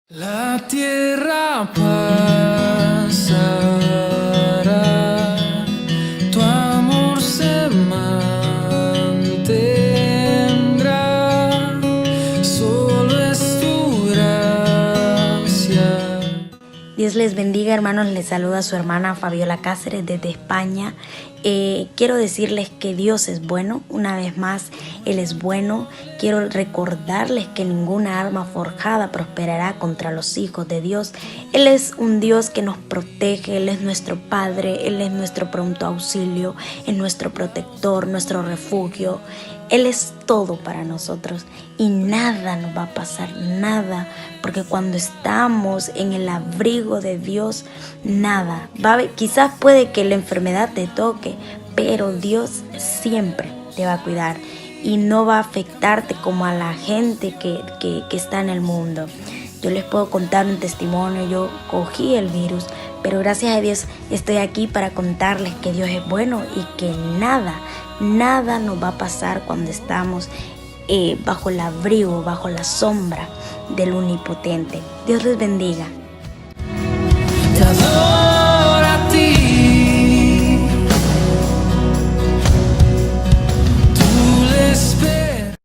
La tierra pasará, tu amor se mantendrá, solo es tu gracia. Dios les bendiga, hermanos. Les saluda su hermana Fabiola Cáceres desde España. Quiero decirles que Dios es bueno. Una vez más, Él es bueno. Quiero recordarles que ninguna arma forjada prosperará contra los hijos de Dios. Él es un Dios que nos protege. Él es nuestro Padre. Él es nuestro pronto auxilio. Es nuestro protector, nuestro refugio. Él es todo para nosotros y nada nos va a pasar, nada, porque cuando estamos en el abrigo de Dios, nada. Quizás puede que la enfermedad te toque, pero Dios siempre te va a cuidar y no va a afectarte como a la gente que está en el mundo. Yo les puedo contar un testimonio. Yo cogí el virus, pero gracias a Dios estoy aquí para contarles que Dios es bueno y que nada nos va a pasar cuando estamos bajo el abrigo, bajo la sombra del Omnipotente. Dios les bendiga. Te adoro a ti, tú le esperas.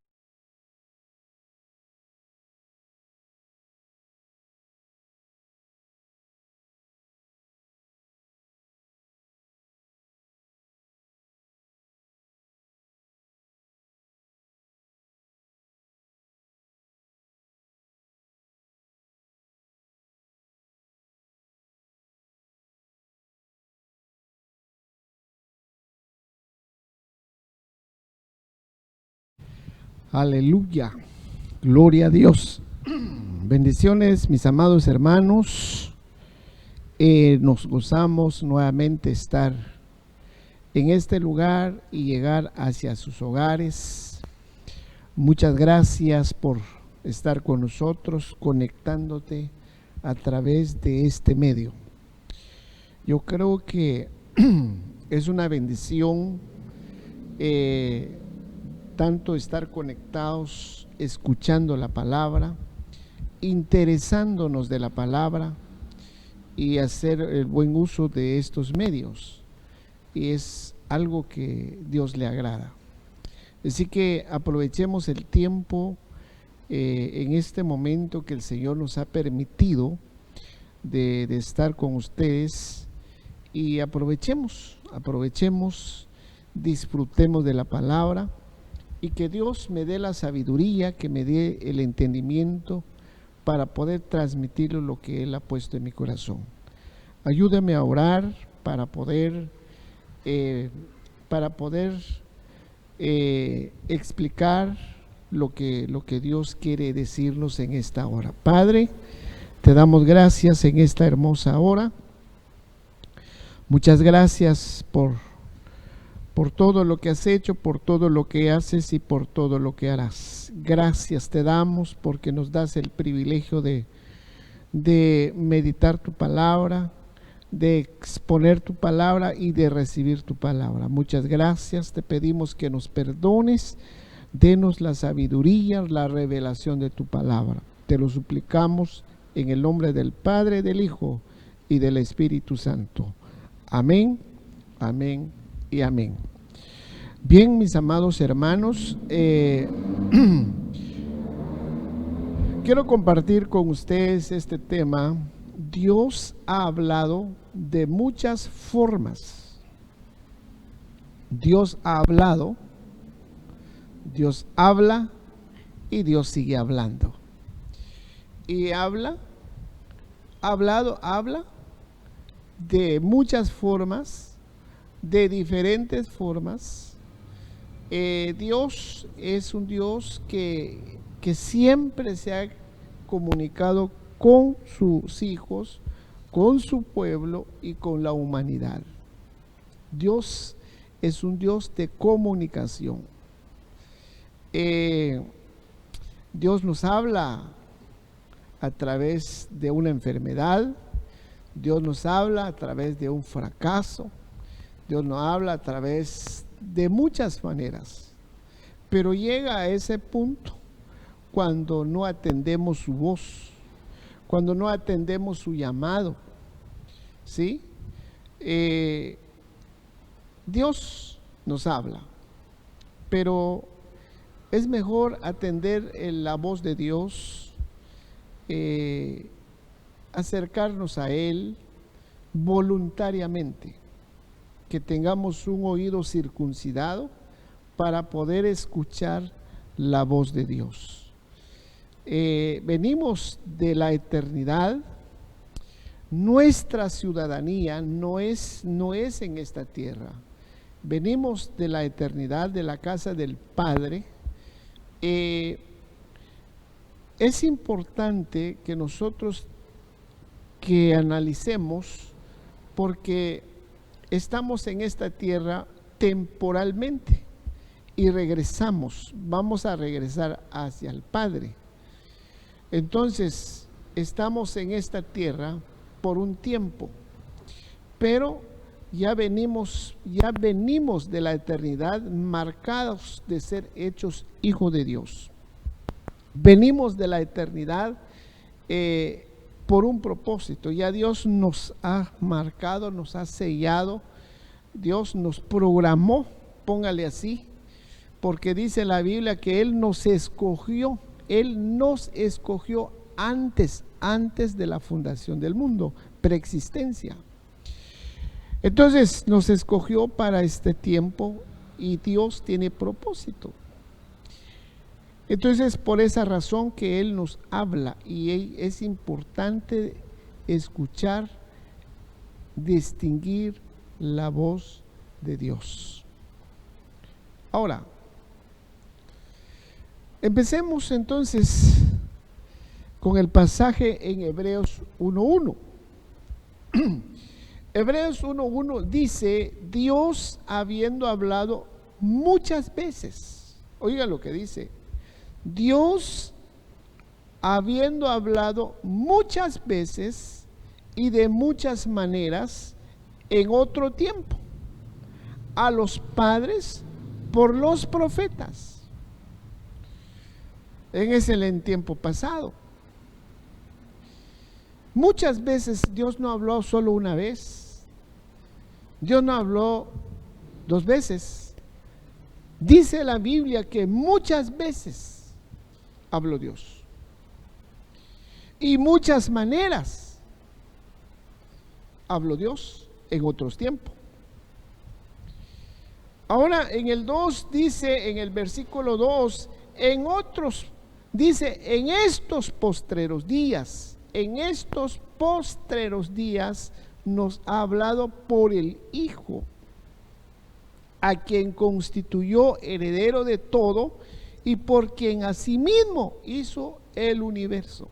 Aleluya, gloria a Dios. Bendiciones, mis amados hermanos. Nos gozamos nuevamente estar en este lugar y llegar hacia sus hogares. Muchas gracias por estar con nosotros, conectándote a través de este medio. Yo creo que es una bendición tanto estar conectados, escuchando la palabra, interesándonos de la palabra y hacer el buen uso de estos medios. Y es algo que Dios le agrada. Así que aprovechemos el tiempo en este momento que el Señor nos ha permitido de estar con ustedes y aprovechemos, disfrutemos de la palabra y que Dios me dé la sabiduría, que me dé el entendimiento para poder transmitir lo que Él ha puesto en mi corazón. Ayúdame a orar para poder explicar lo que Dios quiere decirnos en esta hora. Padre, te damos gracias en esta hermosa hora. Muchas gracias por todo lo que has hecho, por todo lo que haces y por todo lo que harás. Gracias te damos porque nos das el privilegio de meditar tu palabra, de exponer tu palabra y de recibir tu palabra. Muchas gracias, te pedimos que nos perdones, denos la sabiduría, la revelación de tu palabra. Te lo suplicamos en el nombre del Padre, del Hijo y del Espíritu Santo. Amén, amén y amén. Bien, mis amados hermanos, quiero compartir con ustedes este tema. Dios ha hablado de muchas formas. Dios ha hablado, Dios habla y Dios sigue hablando. Y habla de muchas formas, de diferentes formas. Dios es un Dios que siempre se ha comunicado con sus hijos, con su pueblo y con la humanidad. Dios es un Dios de comunicación. Dios nos habla a través de una enfermedad, Dios nos habla a través de un fracaso, Dios nos habla a través de muchas maneras, pero llega a ese punto cuando no atendemos su voz, cuando no atendemos su llamado, ¿sí? Dios nos habla, pero es mejor atender la voz de Dios, acercarnos a Él voluntariamente, que tengamos un oído circuncidado para poder escuchar la voz de Dios. Venimos de la eternidad. Nuestra ciudadanía no es en esta tierra. Venimos de la eternidad, de la casa del Padre. Es importante que nosotros que analicemos, porque estamos en esta tierra temporalmente y vamos a regresar hacia el Padre. Entonces, estamos en esta tierra por un tiempo, pero ya venimos de la eternidad marcados de ser hechos hijos de Dios. Venimos de la eternidad por un propósito. Ya Dios nos ha marcado, nos ha sellado, Dios nos programó, póngale así, porque dice la Biblia que Él nos escogió antes de la fundación del mundo, preexistencia. Entonces nos escogió para este tiempo y Dios tiene propósito. Entonces por esa razón que Él nos habla, y es importante escuchar, distinguir la voz de Dios. Ahora, empecemos entonces con el pasaje en Hebreos 1:1. Hebreos 1:1 dice: Dios habiendo hablado muchas veces, oiga lo que dice, Dios habiendo hablado muchas veces y de muchas maneras en otro tiempo a los padres por los profetas. En tiempo pasado. Muchas veces Dios no habló solo una vez. Dios no habló 2 veces. Dice la Biblia que muchas veces habló Dios. Y muchas maneras habló Dios en otros tiempos. Ahora en el 2 dice, en el versículo 2, dice, en estos postreros días nos ha hablado por el Hijo, a quien constituyó heredero de todo y por quien asimismo hizo el universo.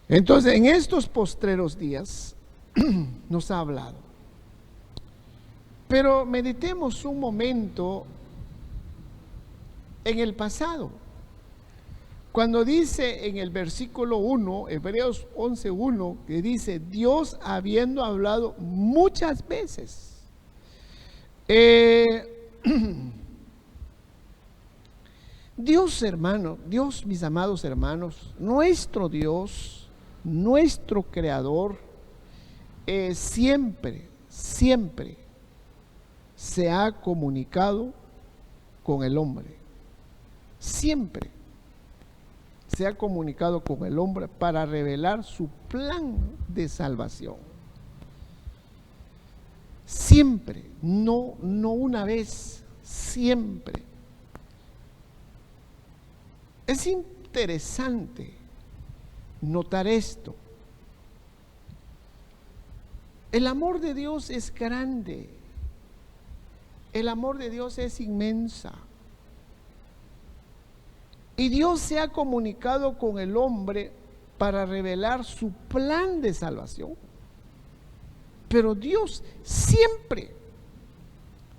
Entonces, en estos postreros días nos ha hablado. Pero meditemos un momento en el pasado. Cuando dice en el versículo 1, Hebreos 11:1, que dice, Dios habiendo hablado muchas veces. Dios, hermano, Dios, mis amados hermanos, nuestro Dios, nuestro Creador, siempre se ha comunicado con el hombre. Siempre se ha comunicado con el hombre para revelar su plan de salvación. Siempre, no una vez, siempre. Es interesante notar esto. El amor de Dios es grande. El amor de Dios es inmensa. Y Dios se ha comunicado con el hombre para revelar su plan de salvación. Pero Dios siempre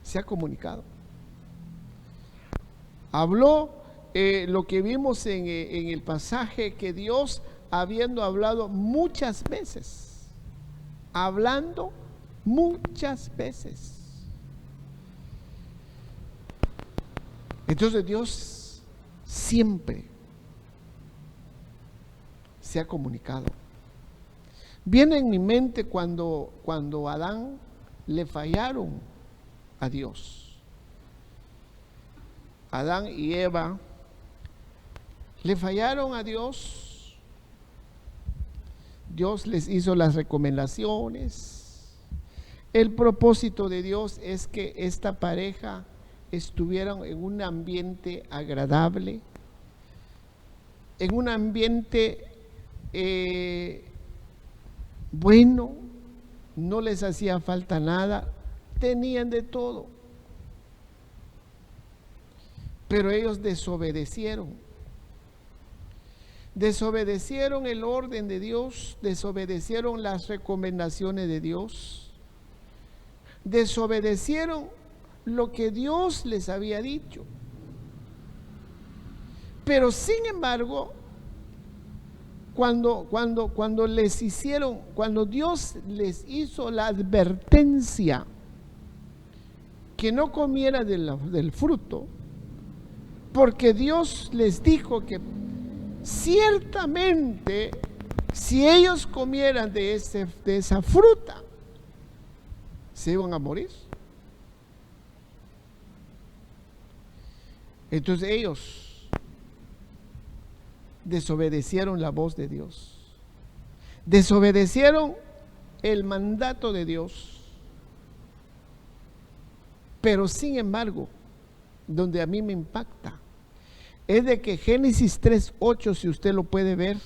se ha comunicado. Habló lo que vimos en el pasaje, que Dios, habiendo hablado muchas veces, hablando muchas veces. Entonces Dios siempre se ha comunicado. Viene en mi mente cuando Adán le fallaron a Dios. Adán y Eva le fallaron a Dios. Dios les hizo las recomendaciones. El propósito de Dios es que esta pareja estuviera en un ambiente agradable, en un ambiente bueno, no les hacía falta nada, tenían de todo. Pero ellos desobedecieron. Desobedecieron el orden de Dios, desobedecieron las recomendaciones de Dios, desobedecieron lo que Dios les había dicho. Pero sin embargo, cuando Dios les hizo la advertencia que no comiera del fruto, porque Dios les dijo que ciertamente si ellos comieran de esa fruta, se iban a morir. Entonces ellos desobedecieron la voz de Dios, desobedecieron el mandato de Dios. Pero sin embargo, donde a mí me impacta es de que Génesis 3:8, si usted lo puede ver,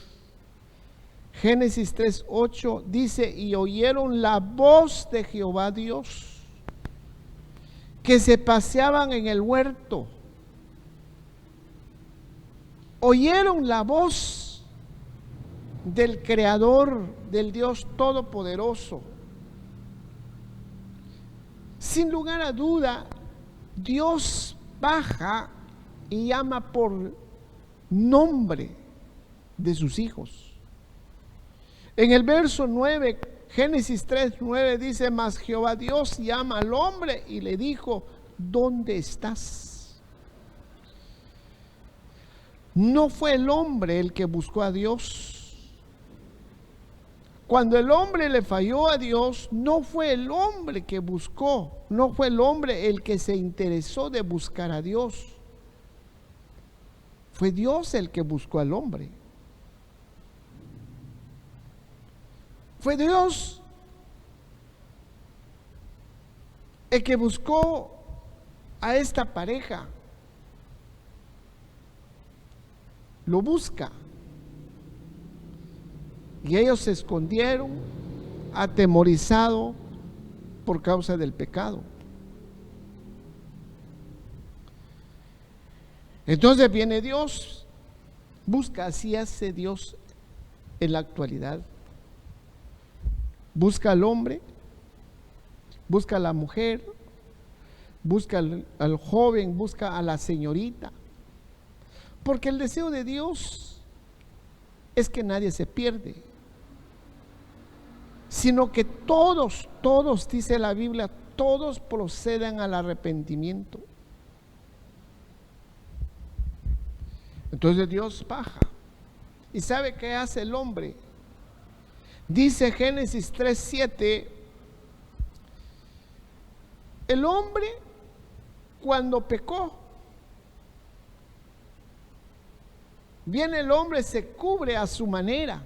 Génesis 3:8 dice: y oyeron la voz de Jehová Dios, que se paseaban en el huerto. Oyeron la voz del Creador, del Dios Todopoderoso. Sin lugar a duda, Dios baja y llama por nombre de sus hijos. En el verso 9, Génesis 3:9 dice: mas Jehová Dios llama al hombre y le dijo: ¿dónde estás? No fue el hombre el que buscó a Dios. Cuando el hombre le falló a Dios, no fue el hombre que buscó, no fue el hombre el que se interesó de buscar a Dios. Fue Dios el que buscó al hombre. Fue Dios el que buscó a esta pareja. Lo busca. Y ellos se escondieron, atemorizados por causa del pecado. Entonces viene Dios, busca, así hace Dios en la actualidad. Busca al hombre, busca a la mujer, busca al joven, busca a la señorita. Porque el deseo de Dios es que nadie se pierde, sino que todos, dice la Biblia, todos procedan al arrepentimiento. Entonces Dios baja. ¿Y sabe qué hace el hombre? Dice Génesis 3:7, el hombre cuando pecó, viene el hombre, se cubre a su manera.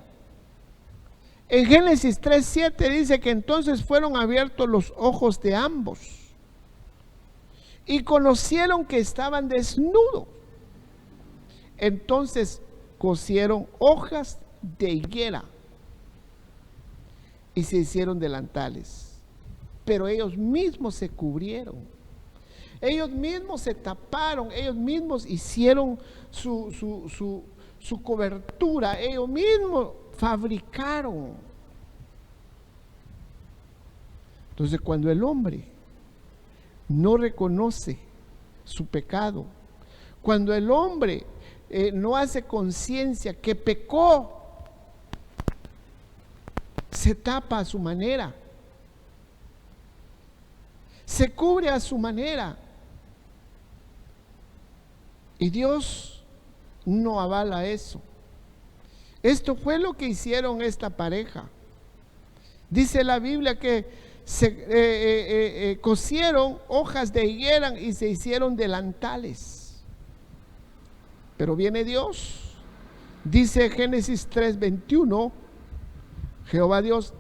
En Génesis 3:7 dice que entonces fueron abiertos los ojos de ambos y conocieron que estaban desnudos. Entonces cosieron hojas de higuera y se hicieron delantales, pero ellos mismos se cubrieron, ellos mismos se taparon, ellos mismos hicieron su cobertura, ellos mismos fabricaron. Entonces, cuando el hombre no reconoce su pecado, cuando el hombre no hace conciencia que pecó, se tapa a su manera, se cubre a su manera, y Dios no avala eso. Esto fue lo que hicieron esta pareja. Dice la Biblia que se cosieron hojas de higuera y se hicieron delantales. Pero viene Dios. Dice Génesis 3:21, Jehová Dios,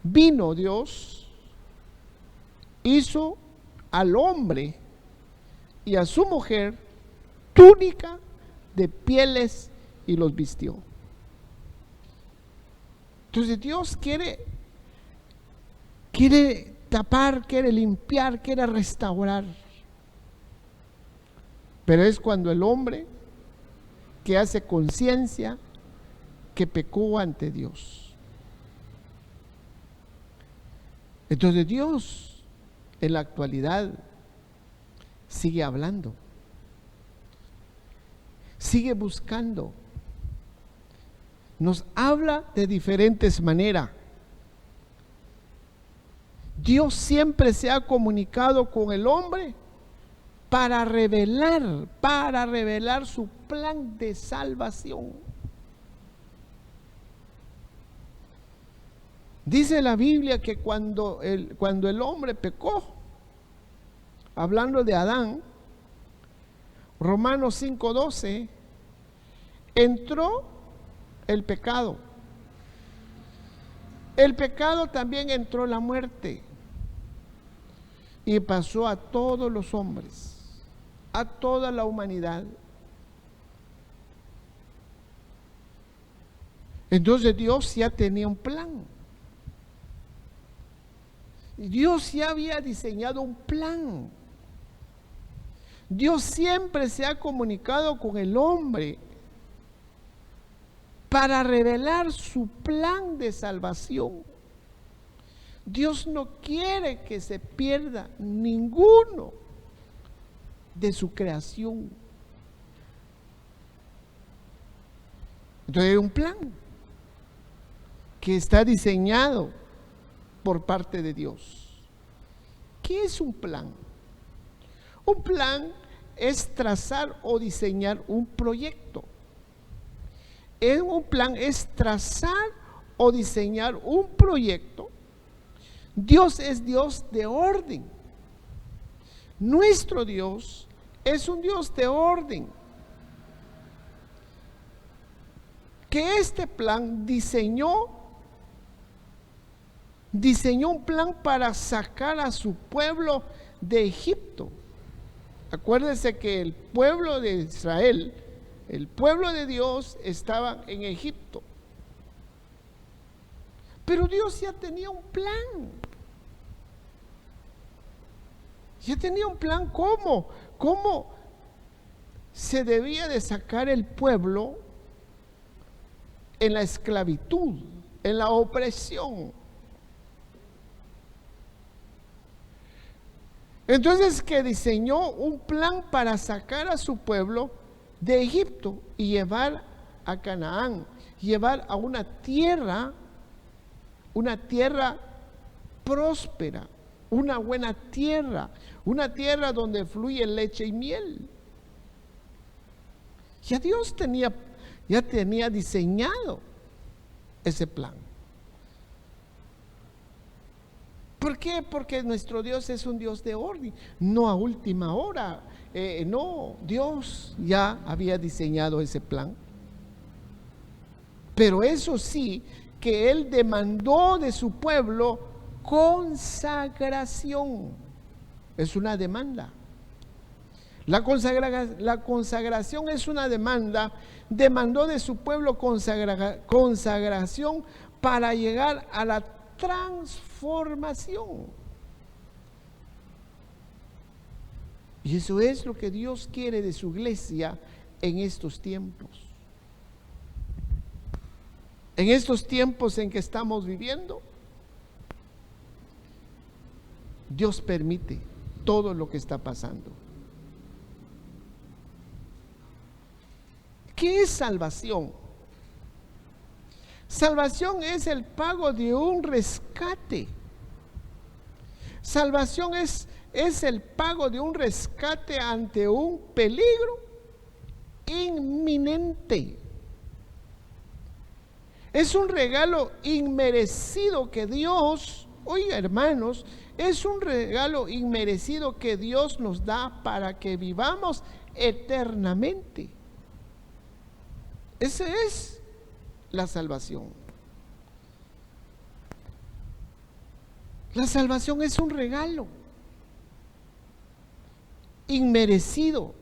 vino Dios, hizo al hombre y a su mujer túnica de pieles y los vistió. Entonces Dios quiere tapar, quiere limpiar, quiere restaurar. Pero es cuando el hombre que hace conciencia que pecó ante Dios. Entonces Dios en la actualidad sigue hablando, sigue buscando, nos habla de diferentes maneras. Dios siempre se ha comunicado con el hombre para revelar su plan de salvación. Dice la Biblia que cuando el hombre pecó, hablando de Adán, Romanos 5:12, entró el pecado. El pecado también entró la muerte y pasó a todos los hombres, a toda la humanidad. Entonces Dios ya tenía un plan. Dios ya había diseñado un plan. Dios siempre se ha comunicado con el hombre para revelar su plan de salvación. Dios no quiere que se pierda ninguno de su creación. Entonces hay un plan que está diseñado por parte de Dios. ¿Qué es un plan? Un plan es trazar o diseñar un proyecto. Un plan es trazar o diseñar un proyecto. Dios es Dios de orden. Nuestro Dios es un Dios de orden. Que este plan diseñó un plan para sacar a su pueblo de Egipto. Acuérdense que el pueblo de Israel, el pueblo de Dios, estaba en Egipto. Pero Dios ya tenía un plan. Ya tenía un plan cómo se debía de sacar el pueblo en la esclavitud, en la opresión. Entonces que diseñó un plan para sacar a su pueblo de Egipto y llevar a Canaán, llevar a una tierra próspera, una buena tierra, una tierra donde fluye leche y miel. Ya Dios ya tenía diseñado ese plan. ¿Por qué? Porque nuestro Dios es un Dios de orden, no a última hora. No, Dios ya había diseñado ese plan. Pero eso sí, que Él demandó de su pueblo consagración. Es una demanda. La consagración es una demanda. Demandó de su pueblo consagración para llegar a la transformación. Y eso es lo que Dios quiere de su iglesia en estos tiempos. En estos tiempos en que estamos viviendo, Dios permite todo lo que está pasando. ¿Qué es salvación? Salvación es el pago de un rescate. Salvación es el pago de un rescate ante un peligro inminente. Es un regalo inmerecido que Dios, oiga hermanos, es un regalo inmerecido que Dios nos da para que vivamos eternamente. Esa es la salvación. La salvación es un regalo inmerecido.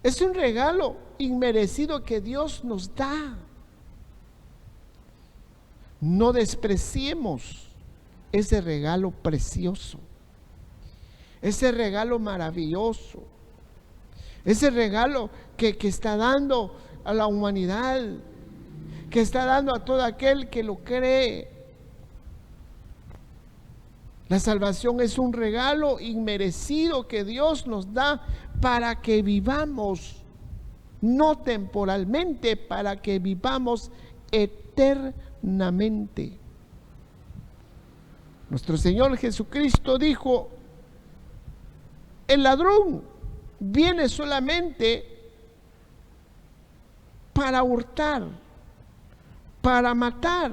Es un regalo inmerecido que Dios nos da. No despreciemos ese regalo precioso, ese regalo maravilloso, ese regalo que está dando a la humanidad, que está dando a todo aquel que lo cree. La salvación es un regalo inmerecido que Dios nos da para que vivamos, no temporalmente, para que vivamos eternamente. Nuestro Señor Jesucristo dijo: el ladrón viene solamente para hurtar, para matar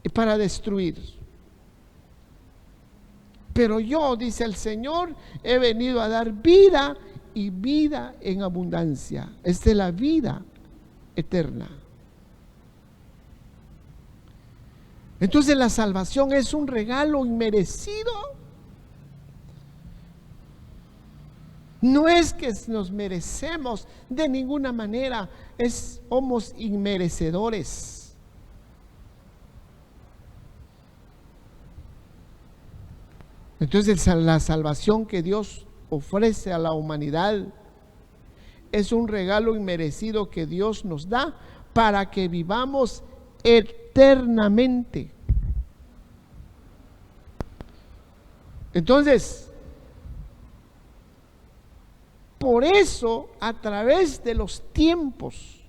y para destruir. Pero yo, dice el Señor, he venido a dar vida y vida en abundancia. Esta es la vida eterna. Entonces la salvación es un regalo inmerecido. No es que nos merecemos de ninguna manera, somos inmerecedores. Entonces la salvación que Dios ofrece a la humanidad es un regalo inmerecido que Dios nos da para que vivamos eternamente. Entonces, por eso a través de los tiempos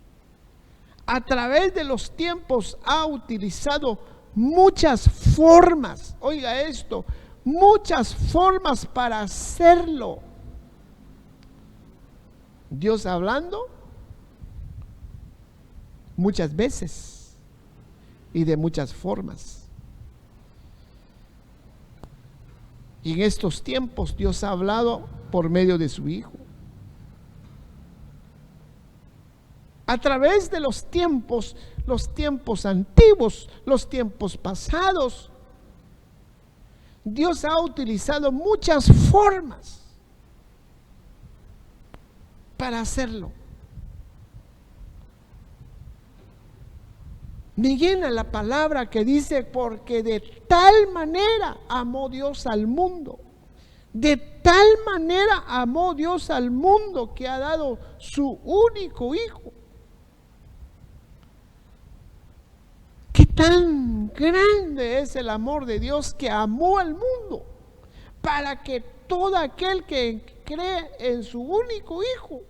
ha utilizado muchas formas, oiga esto, muchas formas para hacerlo. Dios hablando muchas veces y de muchas formas. Y en estos tiempos Dios ha hablado por medio de su Hijo. A través de los tiempos antiguos, los tiempos pasados, Dios ha utilizado muchas formas para hacerlo. Me llena la palabra que dice: porque de tal manera amó Dios al mundo, de tal manera amó Dios al mundo, que ha dado su único Hijo. Qué tan grande es el amor de Dios, que amó al mundo, para que todo aquel que cree en su único Hijo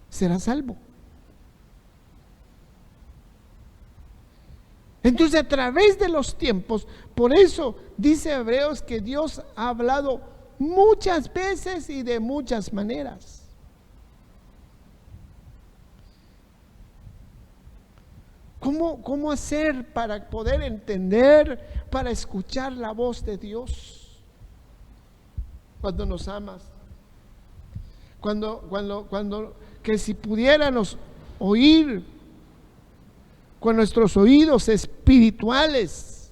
será salvo. Entonces, a través de los tiempos, por eso dice Hebreos que Dios ha hablado muchas veces y de muchas maneras. ¿Cómo hacer para poder entender, para escuchar la voz de Dios cuando nos amas? Que si pudiéramos oír con nuestros oídos espirituales,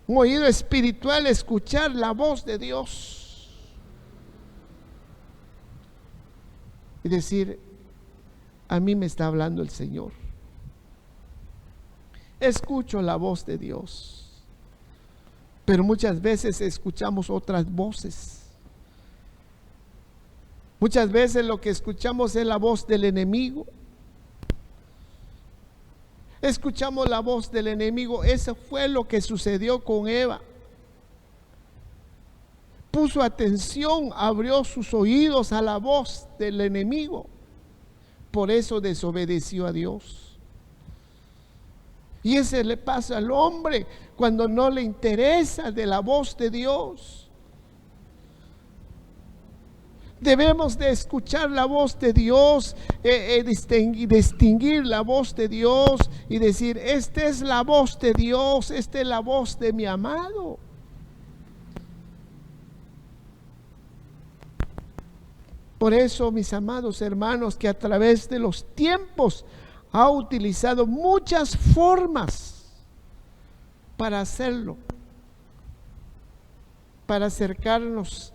un oído espiritual, escuchar la voz de Dios y decir: a mí me está hablando el Señor. Escucho la voz de Dios, pero muchas veces escuchamos otras voces. Muchas veces lo que escuchamos es la voz del enemigo. Escuchamos la voz del enemigo. Eso fue lo que sucedió con Eva. Puso atención, abrió sus oídos a la voz del enemigo. Por eso desobedeció a Dios. Y ese le pasa al hombre cuando no le interesa de la voz de Dios. Debemos de escuchar la voz de Dios, distinguir la voz de Dios y decir, esta es la voz de Dios, esta es la voz de mi amado. Por eso, mis amados hermanos, que a través de los tiempos ha utilizado muchas formas para hacerlo, para acercarnos,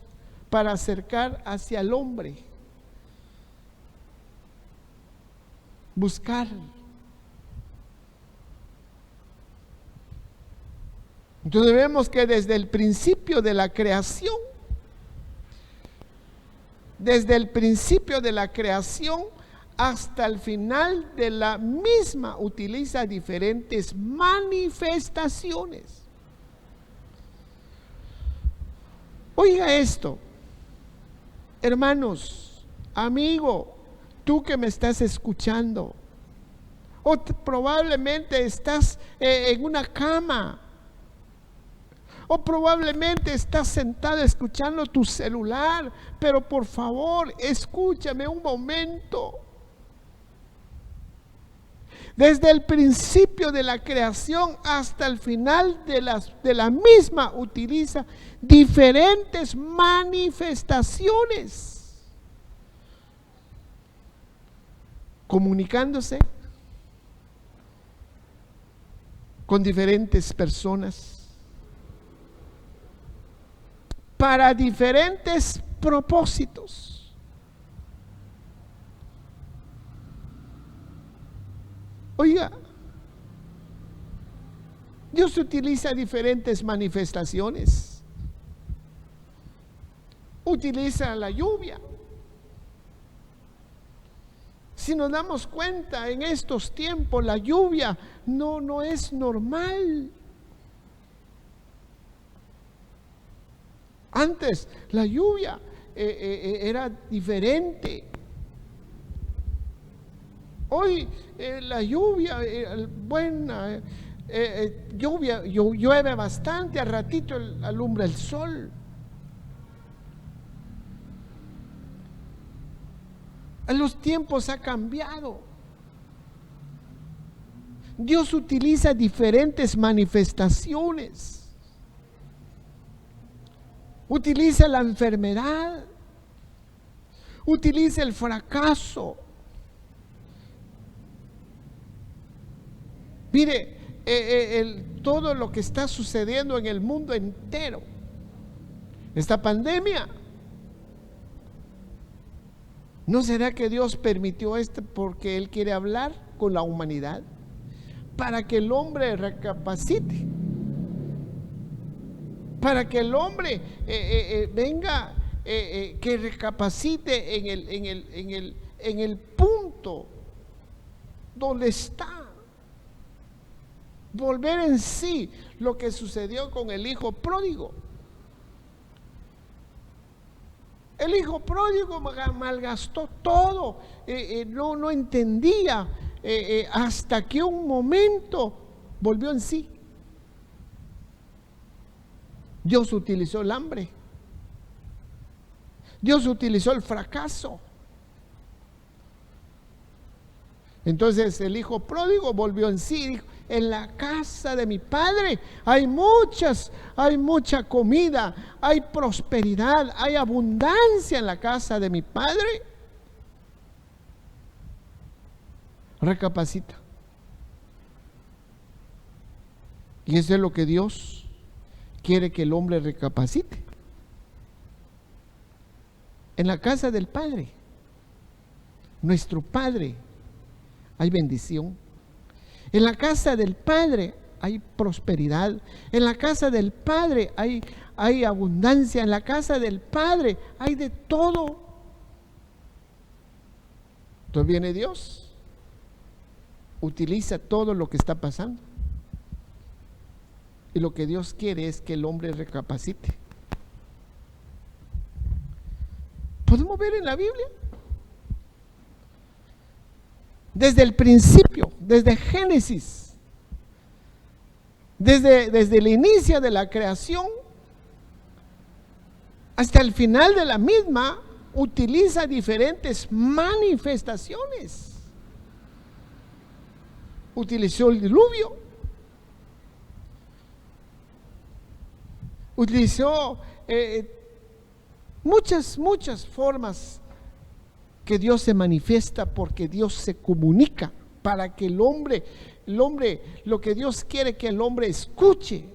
para acercar hacia el hombre, buscar. Entonces vemos que desde el principio de la creación, hasta el final de la misma, utiliza diferentes manifestaciones. Oiga esto, hermanos, amigo, tú que me estás escuchando, o probablemente estás en una cama, o probablemente estás sentado escuchando tu celular, pero por favor, escúchame un momento. Desde el principio de la creación hasta el final de la misma, utiliza diferentes manifestaciones, comunicándose con diferentes personas para diferentes propósitos. Oiga, Dios utiliza diferentes manifestaciones. Utiliza la lluvia. Si nos damos cuenta, en estos tiempos la lluvia no es normal. Antes la lluvia era diferente. Hoy la lluvia, llueve bastante, al ratito alumbra el sol. Los tiempos han cambiado. Dios utiliza diferentes manifestaciones. Utiliza la enfermedad, utiliza el fracaso. Mire, todo lo que está sucediendo en el mundo entero, esta pandemia, ¿no será que Dios permitió esto porque Él quiere hablar con la humanidad? Para que el hombre recapacite, para que el hombre venga, que recapacite en el punto donde está. Volver en sí lo que sucedió con el hijo pródigo. El hijo pródigo malgastó todo, no entendía, hasta que un momento volvió en sí. Dios utilizó el hambre, Dios utilizó el fracaso. Entonces el hijo pródigo volvió en sí y dijo: en la casa de mi padre hay mucha comida, hay prosperidad, hay abundancia en la casa de mi padre. Recapacita. Y eso es lo que Dios quiere que el hombre recapacite. En la casa del Padre, nuestro Padre, hay bendición. En la casa del Padre hay prosperidad. En la casa del Padre hay abundancia. En la casa del Padre hay de todo. Entonces viene Dios, utiliza todo lo que está pasando. Y lo que Dios quiere es que el hombre recapacite. ¿Podemos ver en la Biblia? Desde el principio, desde Génesis, desde el inicio de la creación hasta el final de la misma, utiliza diferentes manifestaciones. Utilizó el diluvio, utilizó muchas formas que Dios se manifiesta, porque Dios se comunica para que el hombre, lo que Dios quiere que el hombre escuche.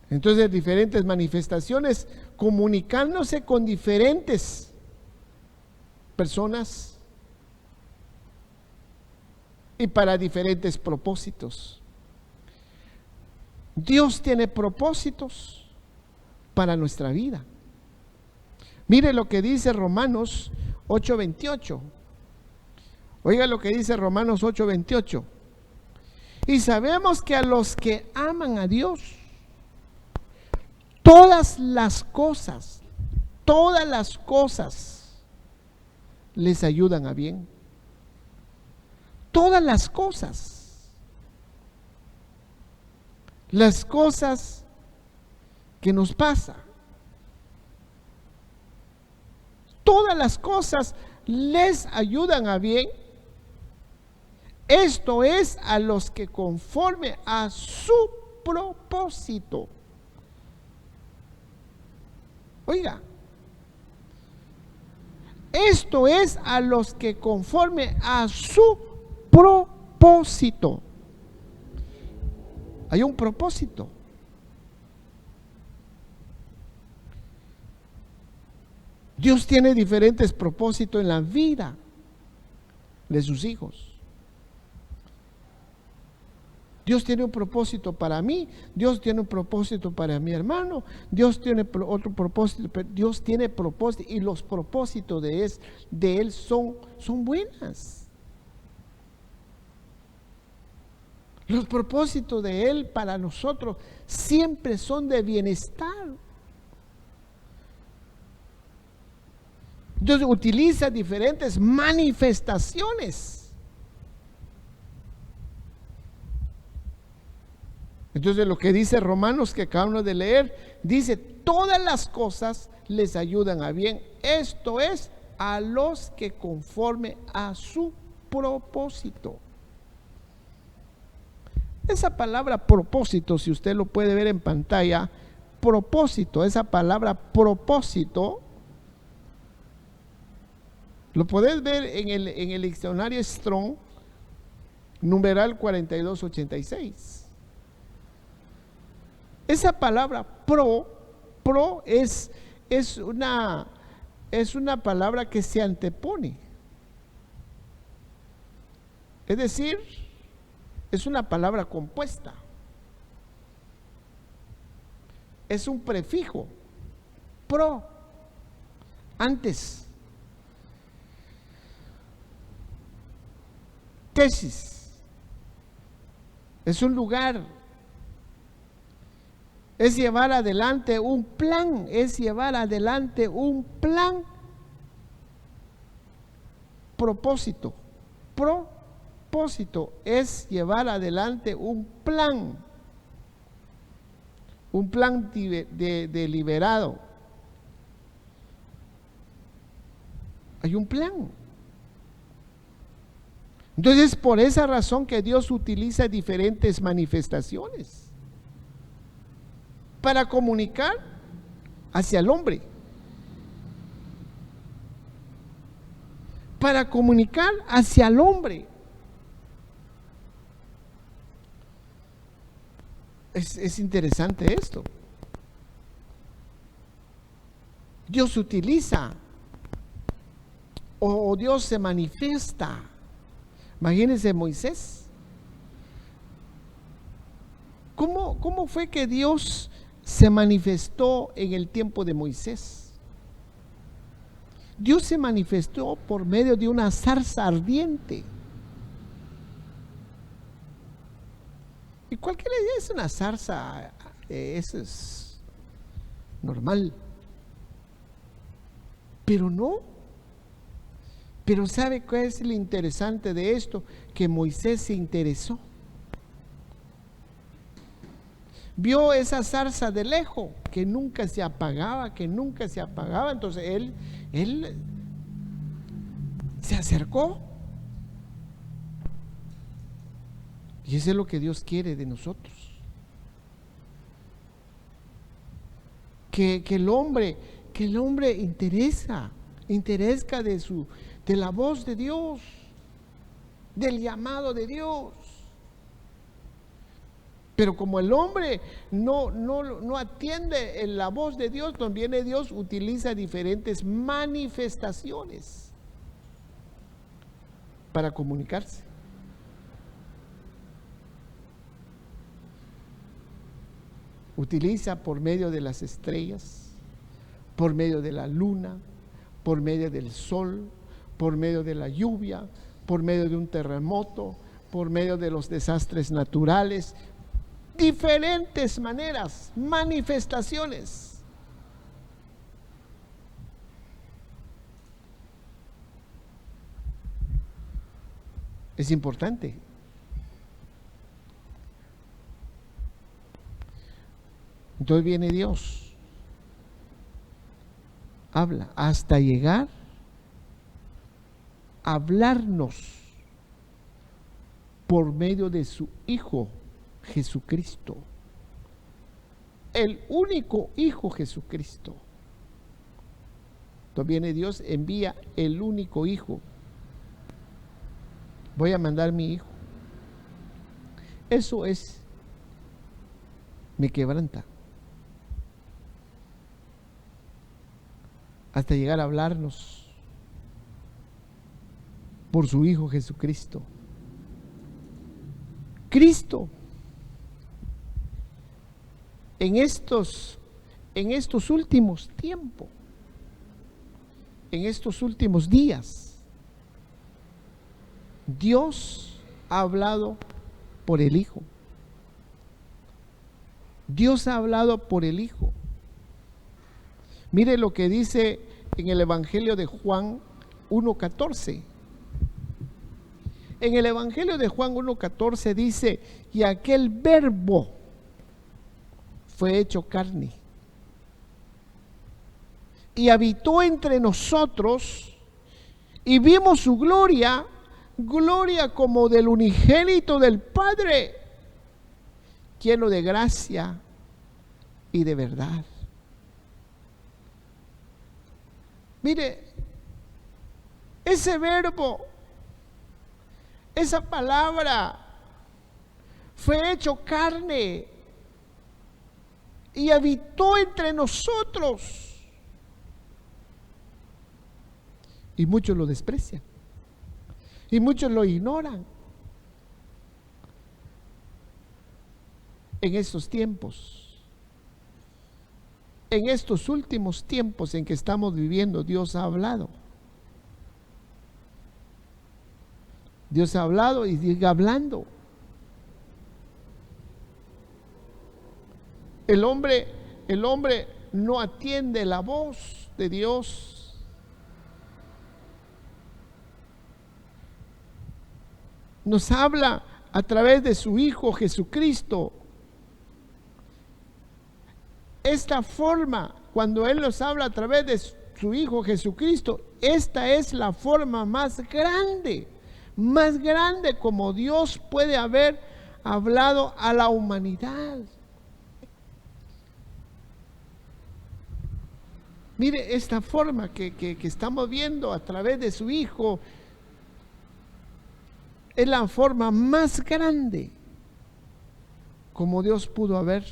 Entonces, diferentes manifestaciones, comunicándose con diferentes personas y para diferentes propósitos. Dios tiene propósitos para nuestra vida. Mire lo que dice Romanos 8:28. Oiga lo que dice Romanos 8:28. Y sabemos que a los que aman a Dios, todas las cosas les ayudan a bien. Todas las cosas que nos pasan, todas las cosas les ayudan a bien. Esto es a los que conforme a su propósito. Oiga, esto es a los que conforme a su propósito. Hay un propósito. Dios tiene diferentes propósitos en la vida de sus hijos. Dios tiene un propósito para mí, Dios tiene un propósito para mi hermano, Dios tiene otro propósito, pero Dios tiene propósito, y los propósitos de Él son buenas. Los propósitos de Él para nosotros siempre son de bienestar. Entonces utiliza diferentes manifestaciones. Entonces lo que dice Romanos, que acabamos de leer, dice: todas las cosas les ayudan a bien. Esto es a los que conforme a su propósito. Esa palabra propósito, si usted lo puede ver en pantalla, propósito, esa palabra propósito, lo podés ver en el diccionario Strong, numeral 4286. Esa palabra pro es una palabra que se antepone. Es decir, es una palabra compuesta. Es un prefijo. Pro, antes. Tesis, es un lugar. Es llevar adelante un plan, propósito. Propósito es llevar adelante un plan deliberado. Hay un plan. Entonces, por esa razón que Dios utiliza diferentes manifestaciones para comunicar hacia el hombre, Es interesante esto. Dios utiliza, o Dios se manifiesta. Imagínense Moisés. ¿Cómo fue que Dios se manifestó en el tiempo de Moisés? Dios se manifestó por medio de una zarza ardiente. Y cualquiera es una zarza, eso es normal. Pero no. Pero ¿sabe cuál es lo interesante de esto? Que Moisés se interesó. vio esa zarza de lejos que nunca se apagaba, entonces él se acercó. Y eso es lo que Dios quiere de nosotros. Que el hombre interesa de la voz de Dios, del llamado de Dios. Pero como el hombre no atiende en la voz de Dios, también Dios utiliza diferentes manifestaciones para comunicarse. Utiliza por medio de las estrellas, por medio de la luna, por medio del sol, por medio de la lluvia, por medio de un terremoto, por medio de los desastres naturales, diferentes maneras, manifestaciones. Es importante. Entonces viene Dios, habla hasta llegar a hablarnos por medio de su Hijo Jesucristo, el único Hijo Jesucristo. Entonces viene Dios, envía el único Hijo. Voy a mandar mi Hijo. Eso me quebranta. Hasta llegar a hablarnos por su Hijo Jesucristo. Cristo en estos últimos tiempos, en estos últimos días, Dios ha hablado por el Hijo. Dios ha hablado por el Hijo. Mire lo que dice en el Evangelio de Juan 1:14. En el Evangelio de Juan 1:14 dice: y aquel verbo fue hecho carne y habitó entre nosotros, y vimos su gloria, gloria como del unigénito del Padre, lleno de gracia y de verdad. Mire, ese verbo, esa palabra fue hecho carne y habitó entre nosotros. Y muchos lo desprecian y muchos lo ignoran. En estos tiempos, en estos últimos tiempos en que estamos viviendo, Dios ha hablado. Dios ha hablado y sigue hablando. El hombre no atiende la voz de Dios. Nos habla a través de su Hijo Jesucristo. Esta forma, cuando Él nos habla a través de su Hijo Jesucristo, esta es la forma más grande como Dios puede haber hablado a la humanidad. Mire, esta forma que estamos viendo a través de su Hijo es la forma más grande como Dios pudo haber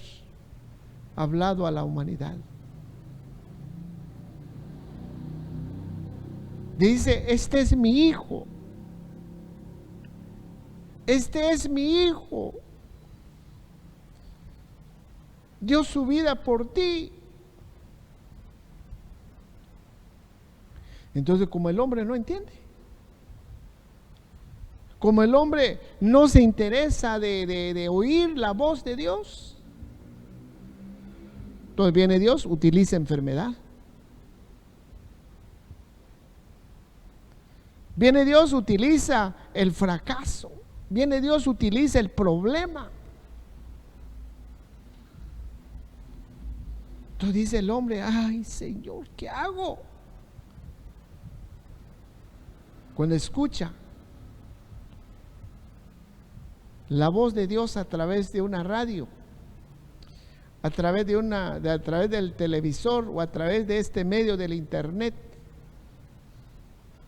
hablado a la humanidad. Dice: este es mi Hijo. Este es mi Hijo. Dio su vida por ti. Entonces, como el hombre no entiende, como el hombre no se interesa de oír la voz de Dios, entonces viene Dios, utiliza enfermedad. Viene Dios, utiliza el fracaso. Viene Dios, utiliza el problema. Entonces dice el hombre, ay Señor, ¿qué hago? Cuando escucha la voz de Dios a través de una radio, a través del televisor o a través de este medio del internet,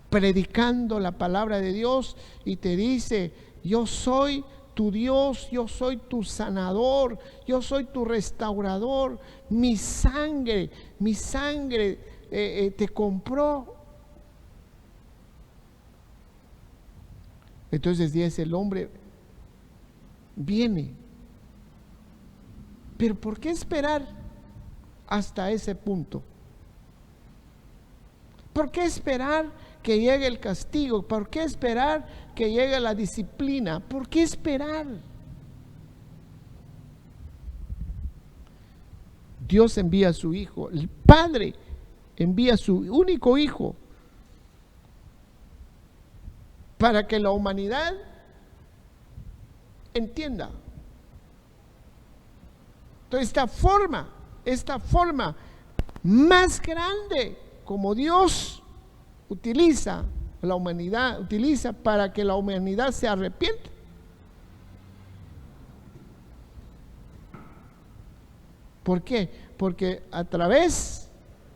predicando la palabra de Dios y te dice, yo soy tu Dios, yo soy tu sanador, yo soy tu restaurador, mi sangre te compró. Entonces dice el hombre, viene. Pero ¿por qué esperar hasta ese punto? ¿Por qué esperar que llegue el castigo? ¿Por qué esperar que llegue la disciplina? ¿Por qué esperar? Dios envía a su Hijo, el Padre envía a su único Hijo para que la humanidad entienda. Entonces esta forma más grande como Dios utiliza la humanidad, utiliza para que la humanidad se arrepienta. ¿Por qué? Porque a través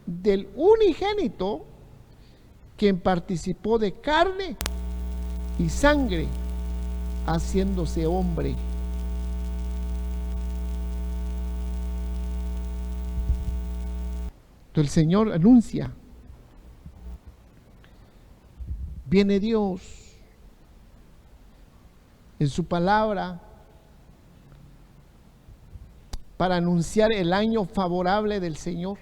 del unigénito, quien participó de carne y sangre, haciéndose hombre. Entonces el Señor anuncia, viene Dios en su palabra para anunciar el año favorable del Señor.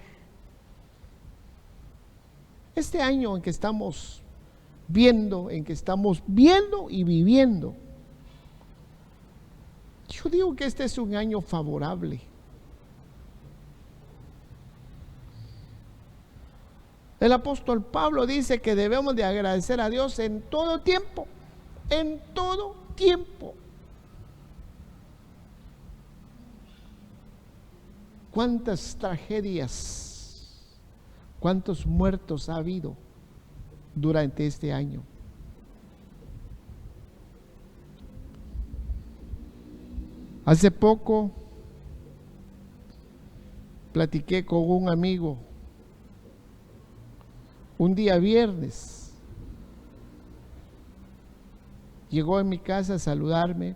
Este año en que estamos viendo y viviendo, yo digo que este es un año favorable. El apóstol Pablo dice que debemos de agradecer a Dios en todo tiempo, en todo tiempo. ¿Cuántas tragedias, cuántos muertos ha habido durante este año? Hace poco platiqué con un amigo, un día viernes, llegó a mi casa a saludarme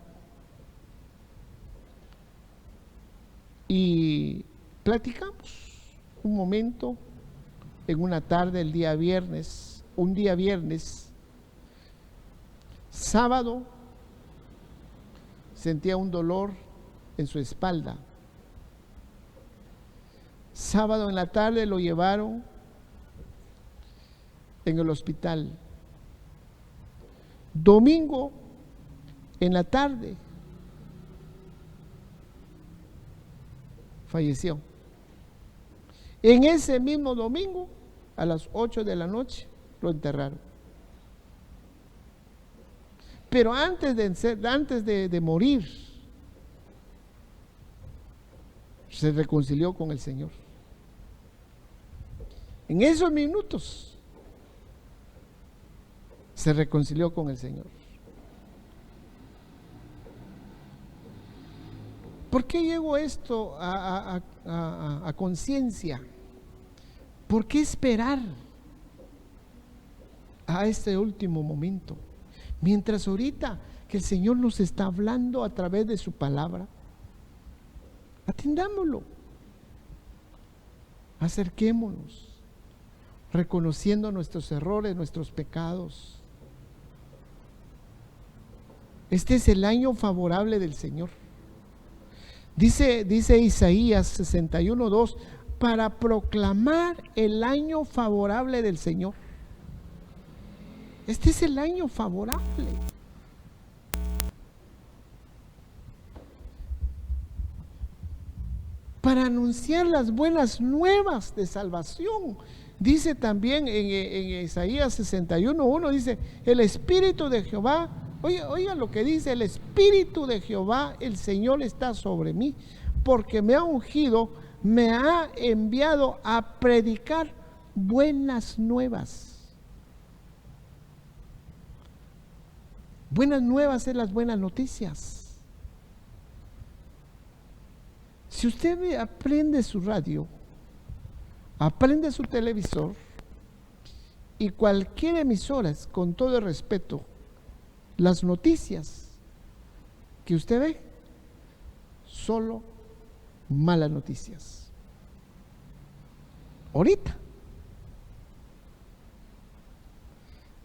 y platicamos un momento en una tarde el día viernes, un día viernes. Sábado sentía un dolor en su espalda. Sábado en la tarde lo llevaron en el hospital. Domingo en la tarde falleció. En ese mismo domingo, a las 8 de la noche, lo enterraron. Pero antes de morir, se reconcilió con el Señor. En esos minutos se reconcilió con el Señor. ¿Por qué llegó esto a conciencia? ¿Por qué esperar a este último momento? Mientras ahorita que el Señor nos está hablando a través de su palabra, atendámoslo, acerquémonos, reconociendo nuestros errores, nuestros pecados. Este es el año favorable del Señor. Dice Isaías 61:2, para proclamar el año favorable del Señor. Este es el año favorable. Para anunciar las buenas nuevas de salvación. Dice también en Isaías 61:1, dice, el Espíritu de Jehová, oiga lo que dice, el Espíritu de Jehová, el Señor está sobre mí, porque me ha ungido, me ha enviado a predicar buenas nuevas. Buenas nuevas es las buenas noticias. Si usted aprende su radio, aprende su televisor y cualquier emisora, con todo el respeto, las noticias que usted ve, solo malas noticias. Ahorita,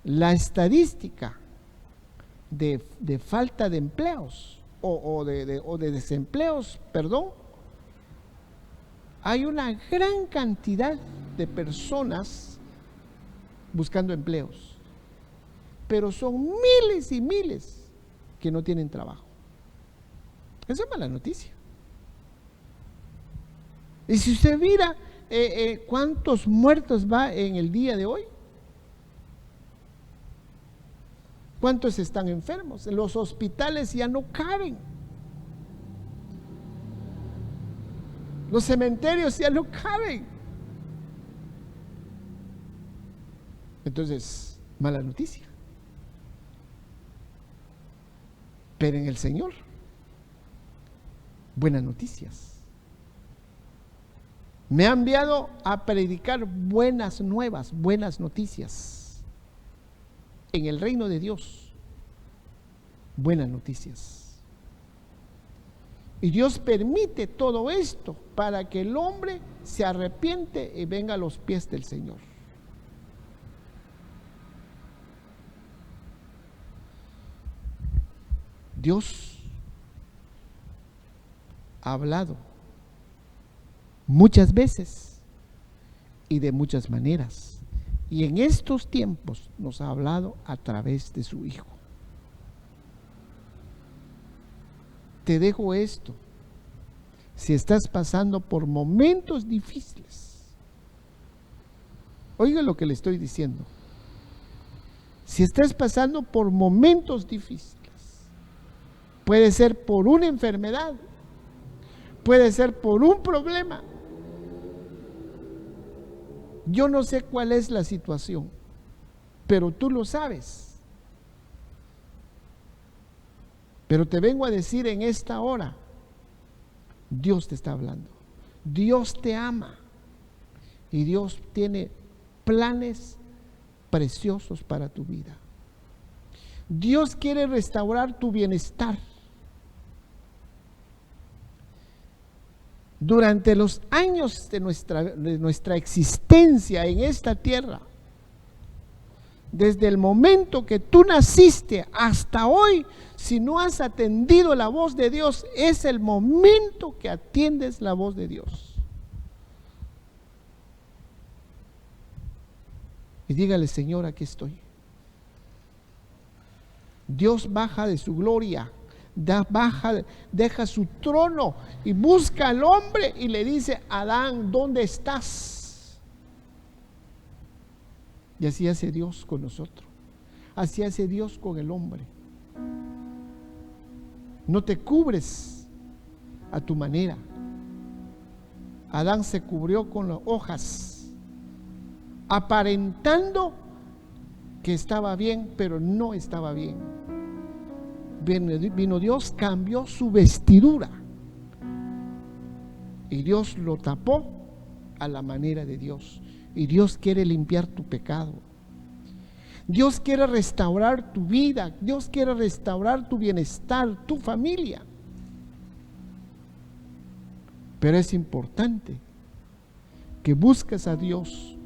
la estadística de falta de empleos o de desempleos, perdón, hay una gran cantidad de personas buscando empleos, pero son miles y miles que no tienen trabajo. Esa es mala noticia. Y si usted mira cuántos muertos va en el día de hoy, cuántos están enfermos, los hospitales ya no caben, los cementerios ya no caben. Entonces, mala noticia. Pero en el Señor, buenas noticias. Me ha enviado a predicar buenas nuevas, buenas noticias. En el reino de Dios, buenas noticias. Y Dios permite todo esto para que el hombre se arrepiente y venga a los pies del Señor. Dios ha hablado muchas veces y de muchas maneras. Y en estos tiempos nos ha hablado a través de su Hijo. Te dejo esto. Si estás pasando por momentos difíciles, oiga lo que le estoy diciendo. Si estás pasando por momentos difíciles, puede ser por una enfermedad, puede ser por un problema. Yo no sé cuál es la situación, pero tú lo sabes. Pero te vengo a decir en esta hora, Dios te está hablando. Dios te ama y Dios tiene planes preciosos para tu vida. Dios quiere restaurar tu bienestar. Durante los años de nuestra existencia en esta tierra, desde el momento que tú naciste hasta hoy, si no has atendido la voz de Dios, es el momento que atiendes la voz de Dios. Y dígale: Señor, aquí estoy. Dios baja de su gloria, deja su trono y busca al hombre y le dice: Adán, ¿dónde estás? Y así hace Dios con nosotros, así hace Dios con el hombre. No te cubres a tu manera. Adán se cubrió con las hojas, aparentando que estaba bien, pero no estaba bien. Vino Dios, cambió su vestidura y Dios lo tapó a la manera de Dios. Y Dios quiere limpiar tu pecado. Dios quiere restaurar tu vida. Dios quiere restaurar tu bienestar, tu familia. Pero es importante que busques a Dios,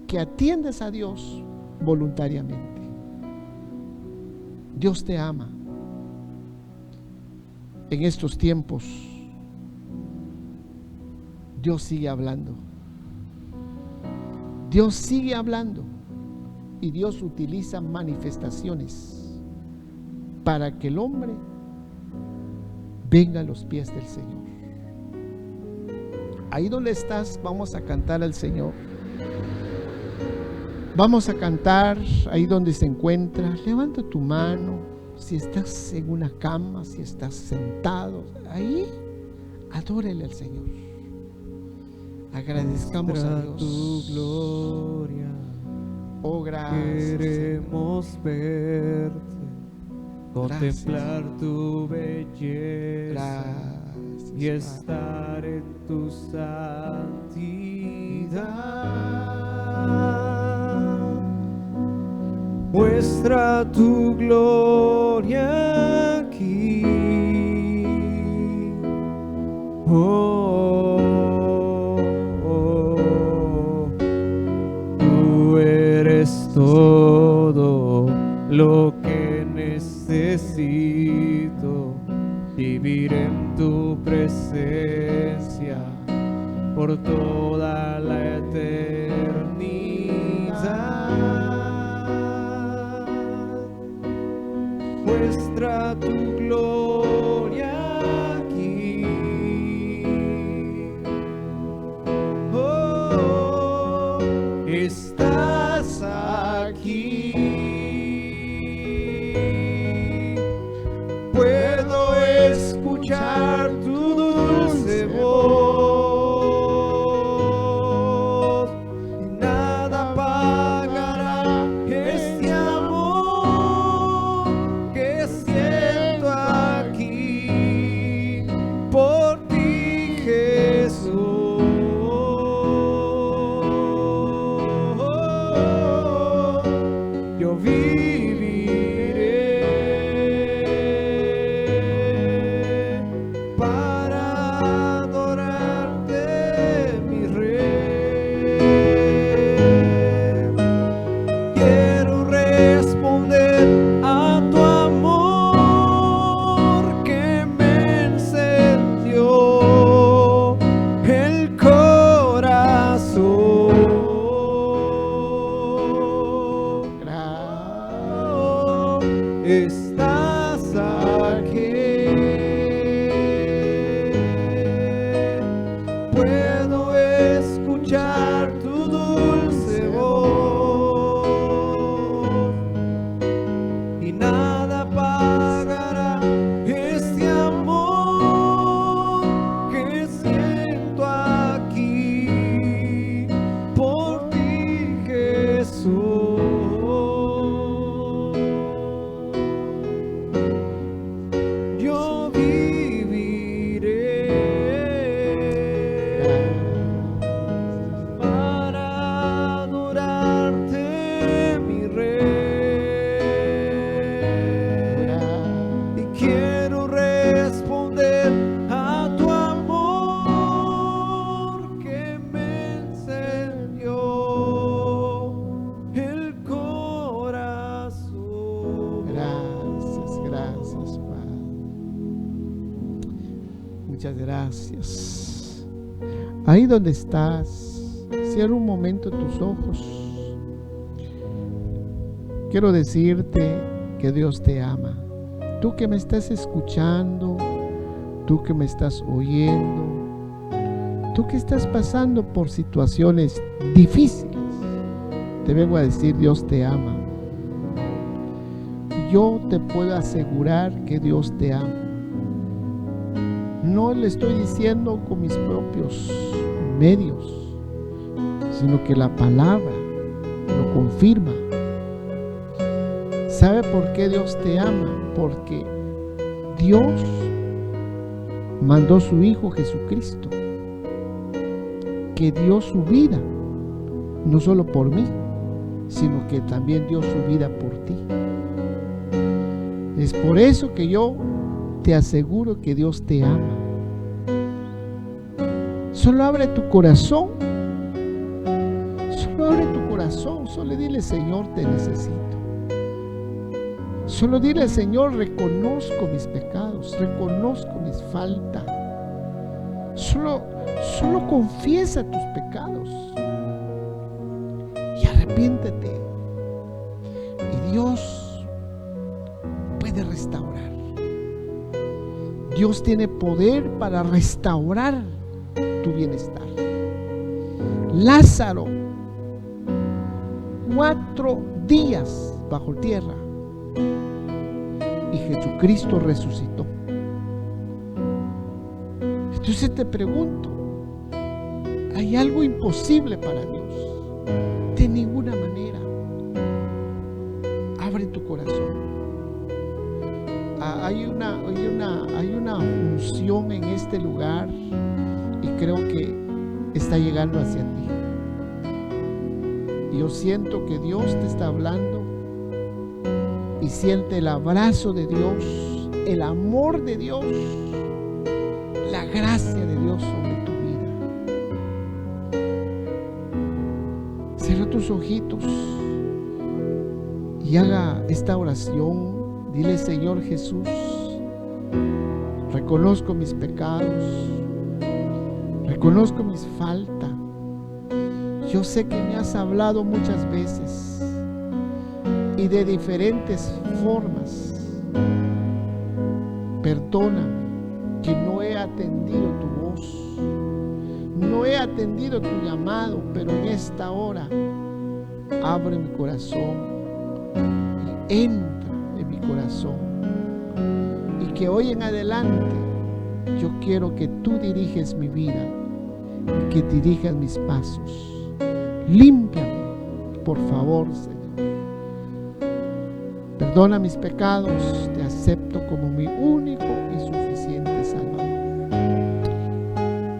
que atiendas a Dios voluntariamente. Dios te ama. En estos tiempos, Dios sigue hablando. Dios sigue hablando y Dios utiliza manifestaciones para que el hombre venga a los pies del Señor. Ahí donde estás, vamos a cantar al Señor. Vamos a cantar ahí donde se encuentra. Levanta tu mano. Si estás en una cama, si estás sentado, ahí adórele al Señor. Agradezcamos a Muestra tu Dios. gloria. Oh, gracias. Queremos verte, contemplar tu belleza Gracias, y estar en tu santidad. Muestra tu gloria aquí. Tú eres todo lo que necesito, vivir en tu presencia por toda la eternidad. Muestra tu gloria aquí. Oh, estás aquí. Puedo escuchar tu dulce voz y nada apagará este amor que siento aquí por ti, Jesús. Yo viviré para adorarte, mi Rey. Quiero responder a tu amor que me encendió el corazón. Estás aquí. Puedo escuchar tu dulce voz y nada apagará este amor que siento aquí por ti, Jesús. Yo viviré para adorarte, mi Rey. Y quiero responder a tu amor que me encendió el corazón. Gracias, gracias, Padre. Muchas gracias. Ahí donde estás, cierra un momento tus ojos. Quiero decirte que Dios te ama. Tú que me estás escuchando, tú que me estás oyendo, tú que estás pasando por situaciones difíciles, te vengo a decir, Dios te ama. Yo te puedo asegurar que Dios te ama. No le estoy diciendo con mis propios medios, sino que la palabra lo confirma. ¿Sabe por qué Dios te ama? Porque Dios mandó su Hijo Jesucristo, que dio su vida, no solo por mí, sino que también dio su vida por ti. Es por eso que yo te aseguro que Dios te ama. Solo abre tu corazón. Solo abre tu corazón. Solo dile, Señor, te necesito. Solo dile, Señor, reconozco mis pecados, reconozco mis faltas. Solo confiesa tus pecados y arrepiéntete. Y Dios puede restaurar. Dios tiene poder para restaurar tu bienestar. Lázaro, 4 días bajo tierra, y Jesucristo resucitó. Entonces te pregunto, ¿Hay algo imposible para Dios? De ninguna manera. Abre tu corazón. Hay una unción en este lugar y creo que está llegando hacia ti. Yo siento que Dios te está hablando y siente el abrazo de Dios, el amor de Dios, la gracia de Dios sobre tu vida. Cierra tus ojitos y haga esta oración. Dile: Señor Jesús, reconozco mis pecados, reconozco mis faltas. Yo sé que me has hablado muchas veces y de diferentes formas. Perdóname que no he atendido tu voz, no he atendido tu llamado, pero en esta hora abre mi corazón y entra en mi corazón. Y que hoy en adelante yo quiero que tú diriges mi vida y que dirijas mis pasos. Límpiame, por favor, Señor. Perdona mis pecados, te acepto como mi único y suficiente Salvador.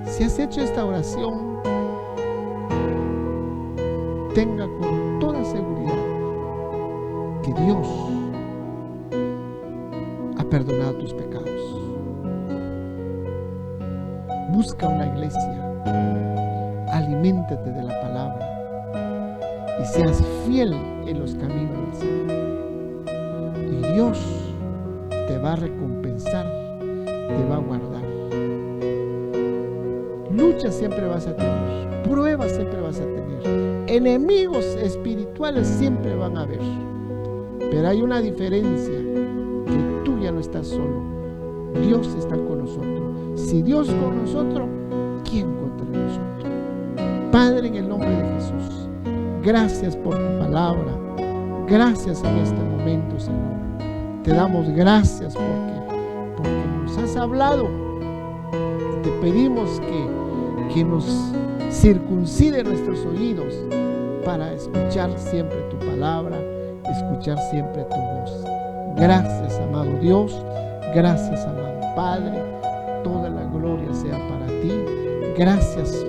Si has hecho esta oración, tenga con toda seguridad que Dios ha perdonado tus pecados. Busca una iglesia, aliméntate de la palabra y seas fiel en los caminos del Señor. Y Dios te va a recompensar, te va a guardar. Lucha siempre vas a tener, pruebas siempre vas a tener, enemigos espirituales siempre van a haber. Pero hay una diferencia, que tú ya no estás solo, Dios está con nosotros. Si Dios con nosotros, ¿quién contra nosotros? Padre, en el nombre de Jesús, gracias por tu palabra, gracias en este momento, Señor. Te damos gracias porque nos has hablado. Te pedimos que nos circuncide nuestros oídos para escuchar siempre tu palabra, escuchar siempre tu voz. Gracias, amado Dios, gracias, amado Padre, toda la gloria sea para ti. Gracias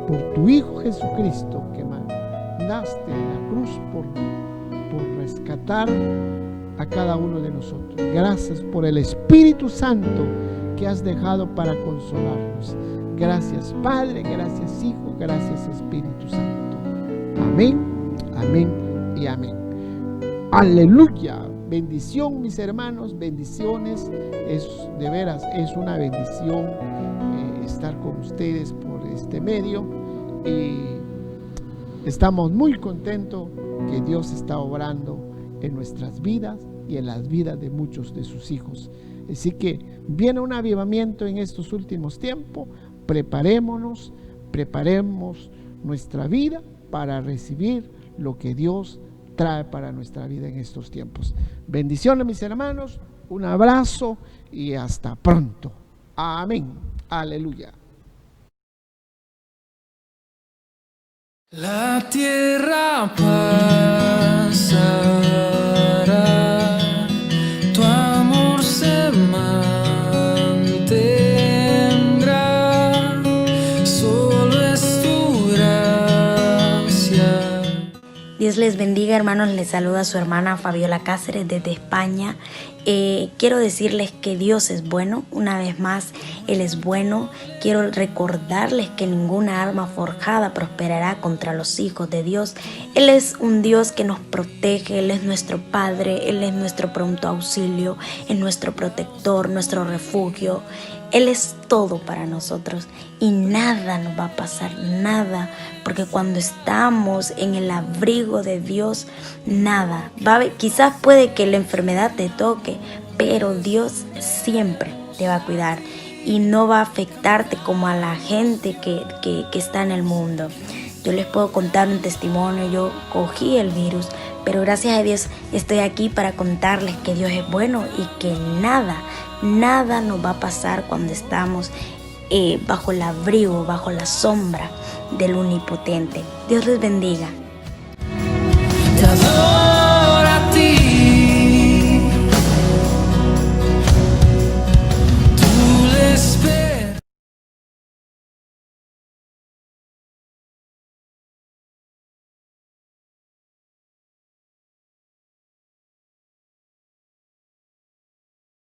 por tu Hijo Jesucristo que mandaste en la cruz por rescatar a cada uno de nosotros. Gracias por el Espíritu Santo que has dejado para consolarnos. Gracias, Padre, gracias, Hijo, gracias, Espíritu Santo. Amén, amén y amén. Aleluya. Bendición, mis hermanos, bendiciones. De veras, es una bendición estar con ustedes por este medio. Estamos muy contentos que Dios está obrando en nuestras vidas y en las vidas de muchos de sus hijos. Así que viene un avivamiento en estos últimos tiempos. Preparemos nuestra vida para recibir lo que Dios trae para nuestra vida en estos tiempos. Bendiciones, mis hermanos, un abrazo y hasta pronto. Amén. Aleluya. La tierra pasará, tu amor se mantendrá, solo es tu gracia. Dios les bendiga, hermanos. Les saluda su hermana Fabiola Cáceres desde España. Quiero decirles que Dios es bueno. Una vez más, Él es bueno. Quiero recordarles que ninguna arma forjada prosperará contra los hijos de Dios. Él es un Dios que nos protege. Él es nuestro Padre. Él es nuestro pronto auxilio. Es nuestro protector, nuestro refugio. Él es todo para nosotros y nada nos va a pasar, nada, porque cuando estamos en el abrigo de Dios, nada. Quizás puede que la enfermedad te toque, pero Dios siempre te va a cuidar y no va a afectarte como a la gente que está en el mundo. Yo les puedo contar un testimonio. Yo cogí el virus, pero gracias a Dios estoy aquí para contarles que Dios es bueno y que nada nos va a pasar cuando estamos bajo el abrigo, bajo la sombra del Omnipotente. Dios les bendiga. Te adoro.